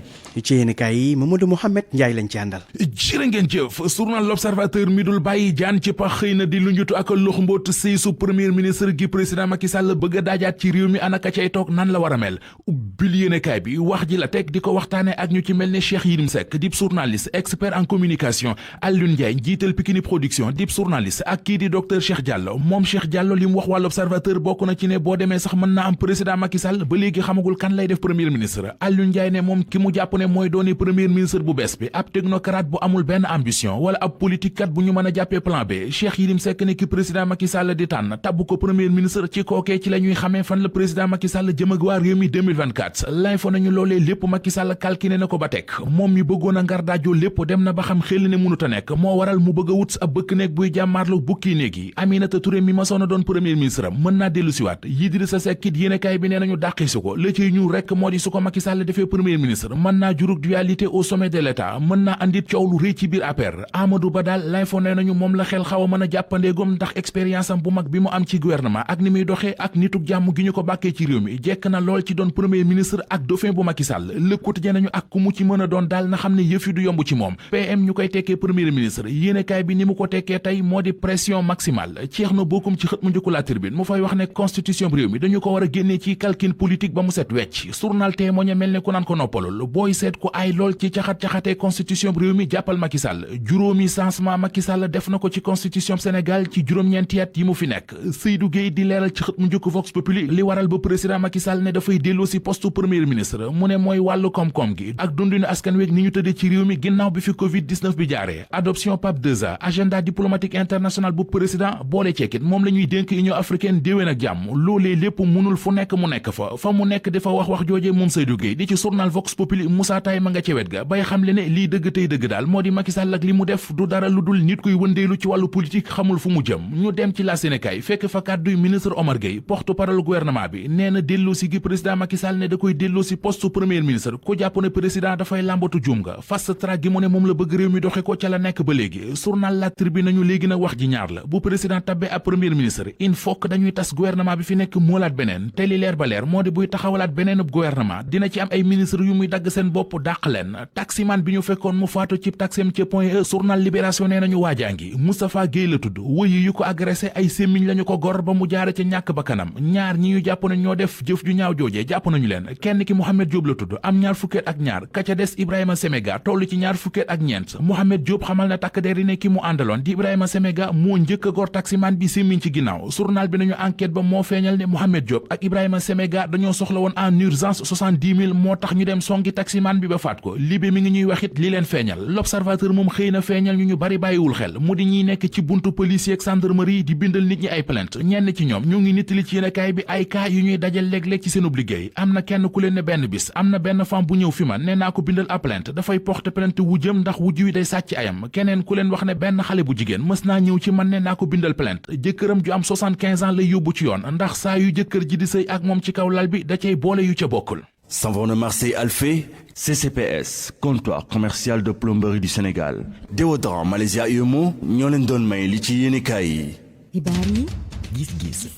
ci yéenekaay yi Mamadou Mouhamed Ndiaye lañ ci àndal. jërë ngeen jëf journal L'Observateur mi dul bàyyi jaan ci pax xëy na di lu njutu ak loxo mboot sëy su premier ministre gi président Macky Sall bëgg a daajaat ci réew mi anaka cay toog nan la war a mel ubbil yéenekaay bi wax ji la teg di ko waxtaane ak ñu ci mel ne Cheikh Yérim Seck dib journaliste expert en communication Alioune Ndiaye njiital Pikini Production dib journaliste ak kii di docteur Cheikh Diallo moom Cheikh Diallo li mu wax waa L'Observateur bokk na ci ne boo demee sax mën naa am président Macky Sall ba léegi xamagul kan lay def premier ministre Alioune Ndiaye ne moom ki mu jàpp ne mooy dooni premier ministre bu bees bi ab technocrate bu amul benn ambition wala ab politique kat bu ñu mën a jàppee plan B Cheikh Yérim Seck ne ki président Macky Sall di tànn tabbu ko premier ministre ci kookee ci la ñuy xamee fan la président Macky Sall jëm ak waa réew mi 2024 l'info nañu loolee lépp Macky Sall calculé na ko ba teg moom mi bëggoon a ngar daajoo lépp dem na ba xam xel ne mënut a nekk moo waral mu bëgg a wut ab bëkk nekk buy jàmmaarlu bukki néeg yi Aminata Touré mi ma soon a doon premier ministre am mën naa dellu siwaat Idrissa Seck it yéenekaay bi nee nañu dàqisu ko la ciy ñu rek moo di su ko Macky Sall defee premier ministre mën naa jurug dualité au sommet de l'État mën naa andit coow lu rëy ci biir APR Amadou Ba daal l'info nee nañu moom la xel xaw a mën a jàppandeegum ndax expérience am bu mag bi mu am ci gouvernement ak ni muy doxee ak nituk jàmm gi ñu ko bàkkee ci réew mi jekk na lool ci doon premier ministre ak dauphin bu Macky Sall Le Quotidien nañu ak ku mu ci mën a doon daal na xam ne yëf yi du yomb ci moom PM ñu koy tekkee premier ministre yéenekaay bi ni mu ko tekkee tey moo di pression maximale Thierno Bocoum ci xët mu njëkk La Tribune mu fay wax ne constitution réew mi dañu ko war a génnee ci calcul politique ba mu set wecc journal Témoin mel ne ku naan ko noppalul booy seet ku ay lool ci caxat-caxatee constitution réew mi jàppal Macky Sall juróomi changement Macky Sall def na ko ci constitution Sénégal ci juróom-ñeenti at yi mu fi nekk Seydou Gueye di leeral ci xët mu njëkk Vox Populi li waral ba président Macky Sall ne dafay delloo si poste premier ministre mu ne mooy wàllu koom-koom gi ak dundinu askan weeg ni ñu tëddee ci réew mi ginnaaw bi fi Covid-19 bi jaaree adoption PAP 2A agenda diplomatique international bu président boole ceekit moom la ñuy dénk Union africaine déwén ak jàmm loolee lépp munul fu nekk mu nekk fa mu nekk dafa wax joojee moom Seydou Gueye di ci journal Vox Populi Moussa Taye ma nga ca wet ga bay xam le ne lii dëgg tey dëgg daal moo di Macky Sall ak li mu def du dara lu dul nit kuy wëndeelu ci wàllu politique xamul fu mu jëm ñu dem ci la Sénégal fekk fa kàdduy ministre Omar Gueye porte-parole gouvernement bi nee na delloosi gi président Macky Sall ne da koy delloosi poste premier ministre ku jàpp ne président dafay làmbatu juum nga fast track gi mu ne moom la bëgg réew mi doxe ko ca la nekk ba léegi journal La Tribune nañu léegi nag wax ji ñaar la bu président tabbee ab premier ministre il faut que dañuy tas gouvernement bi fi nekk moolaat beneen te li leer ba leer moo di buy taxawalaat beneen gouvernement dina ci am ay ministre yu muy dagg seen bopp dàq leen taximan bi ñu fekkoon mu faatu ci taxem ca point E journal Libération nee nañu waajaa ngi Moustapha Gueye la tudd wëyi yu ko agressé ay sémmiñ lañu ko gor ba mu jaare ca ñàkk ba kanam ñaar ñi ñu jàpp nañ ñoo def jëf ju ñaaw joojee jàpp nañu leen kenn ki Mohamed Diop la tudd am ñaar fukkeet ak ñaar ka ca des Ibrahima Semega toll ci ñaar fukkeet ak ñeent Mohamed Diop xamal na takk der yi ne ki mu àndaloon di Ibrahima Semega moo njëkk a gor taximan bi sémmiñ ci ginnaaw journal bi nañu enquête ba moo feeñal ne Mohamed Diop ak Ibrahima Semega dañoo soxla woon en urgence 70 000 moo tax ñu dem songi taximan bi ba faat ko Libé mi ngi ñuy waxit li leen feeñal L'Observateur moom xëy na feeñal ñu bari bàyyiwul xel mu di ñiy nekk ci buntu police ak gendarmerie di bindal nit ñi ay plainte ñenn ci ñoom ñu ngi nittali ci yéenekaay bi ay cas yu ñuy dajal léeg-léeg ci seenub liggéey am na kenn ku leen ne benn bis am na benn femme bu ñëw fi man nee naa ko bindal ab plainte dafay porter plainte wujjam ndax wujj wi day sàcc ayam keneen ku leen wax ne benn xale bu jigéen mës naa ñëw ci man nee naa ko bindal plainte jëkkëram ju am 75 ans lay yóbbu ci yoon ndax saa yu jëkkër ji di sëy ak moom ci kaw lal bi da cay boole yu ca bokkul. Savon de Marseille Alphé, CCPS, comptoir commercial de plomberie du Sénégal. Déodorant Malaysia UMO ñoo leen doon may li ci yéenekaay yi. xibaar yi gis-gis.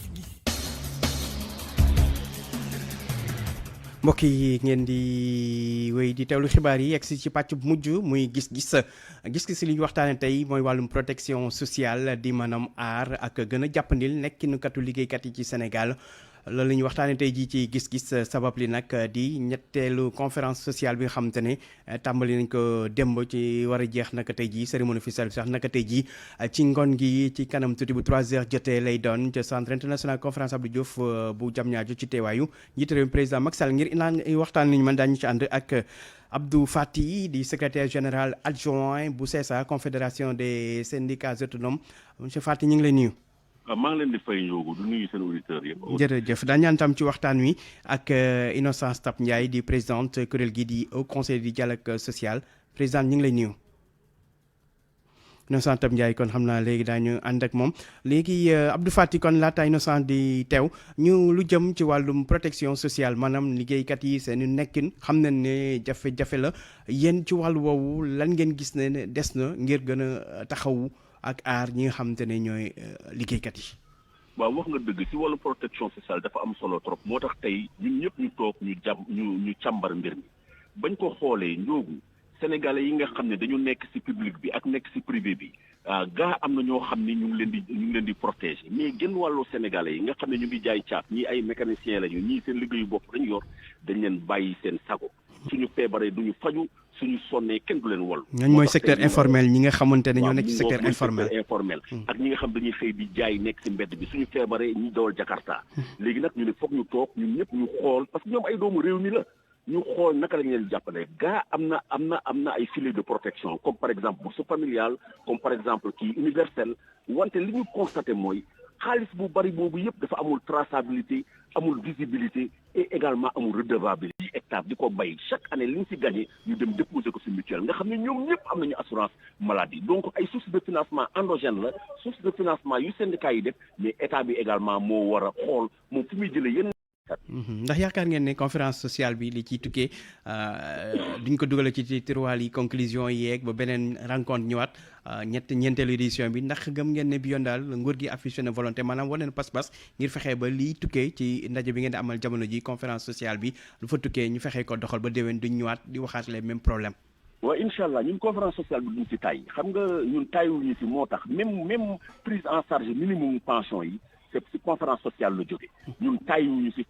mbokk yi ngeen di wéy di teewlu xibaar yi egsi ci pàcc bu mujj muy gis-gis li ñu waxtaane tey mooy wàllum protection sociale di maanaam aar ak gën a jàppandil nekkinukatu liggéeykat yi ci Sénégal loolu la ñuy waxtaanee tey jii ci gis-gis sabab li nag di ñetteelu conférence sociale bi nga xamante ne tàmbali nañ ko démb ci war a jeex naka tey jii cérémonie officielle bi sax naka tey jii ci ngoon gi ci kanam tuuti bu 3h jotee lay doon ca centre international conférence Abdou Diouf bu Diamniadio ci teewaayu njiitu réew mi président Macky Sall ngir inaan waxtaan nañu man daañu ci ànd ak Abdou Fati di secrétaire général adjoint bu CSA confédération des syndicats autonomes monsieur Fati ñu ngi lay nuyu. maa ngi leen di fay Ndiogu du nuyu seen auditeurs yëpp. jërëjëf daañu ñaan tam ci waxtaan wi ak Innocence Ntap Ndiaye di présidente kuréel gi di Haut Conseil du dialogue social président ñu ngi lay nuyu. Innocence Ntap Ndiaye kon xam naa léegi daañu ànd ak moom léegi Abdou Fati kon laata Innocence di teew ñu lu jëm ci wàllum protection sociale maanaam liggéeykat yi seen nekkin xam nañ ne jafe-jafe la yéen ci wàllu woowu lan ngeen gis ne des na ngir gën a taxawu ak aar ñi nga xamante ne ñooy liggéeykat yi. waaw wax nga dëgg si wàllu protection sociale dafa am solo trop moo tax tey ñun ñëpp ñu toog ñu càmbar mbir mi bañ ko xoolee Ndiogu sénégalais yi nga xam ne dañu nekk ci public bi ak nekk ci privé bi gaa am na ñoo xam ne ñu ngi leen di protéger mais gën wàllu sénégalais yi nga xam ne ñu ngi jaay caaf ñii ay mécaniciens lañu ñii seen liggéeyu bopp dañu yor dañ leen bàyyi seen sago suñu feebaree duñu faju suñu sonnee kenn du leen wol. ñooñu mooy secteur informel ñi nga xamante ne ñoo nekk ci secteur informel ak ñi nga xam dañuy xëy di jaay nekk ci mbedd bi suñu feebaree ñi dawal Jakarta léegi nag ñu ne foog ñu toog ñun ñëpp ñu xool parce que ñoom ay doomu réew mi la ñu xool naka lañ leen jàppale gaa am na ay filets de protection comme par exemple bourse familiale comme par exemple kii universel wante li ñu constaté mooy xaalis bu bari boobu yëpp dafa amul traçabilité amul visibilité et également amul redevabilité 10 hectares di ko bay chaque année li ñu ci gagné ñu dem déposer ko ci mutuelle nga xam ne ñoom ñëpp am nañu assurance maladie donc ay sources de financement endogène la source de financement yu syndicat yi def mais état bi également moo war a xool moom fi muy jëlee yenn ndax yaakaar ngeen ne conférence sociale bi li ciy tukkee duñ ko dugale ci tiroir yi conclusion yeeg ba beneen rencontre ñëwaat ñeenteelu édition bi ndax gëm ngeen ne bi yoon daal nguur gi affiché na volonté maanaam wane na pas-pas ngir fexe ba liy tukkee ci ndaje bi ngeen di amal jamono ji conférence sociale bi lu fa tukkee ñu fexe ko doxal ba déwén duñ ñëwaat di waxaat les mêmes problèmes. waaw incha allah ñun conférence sociale bi duñ ci tay xam nga ñun tayuñu ci moo tax même prise en charge minimum pension yi c'est ci conférence sociale la jóge ñun tayuñu ci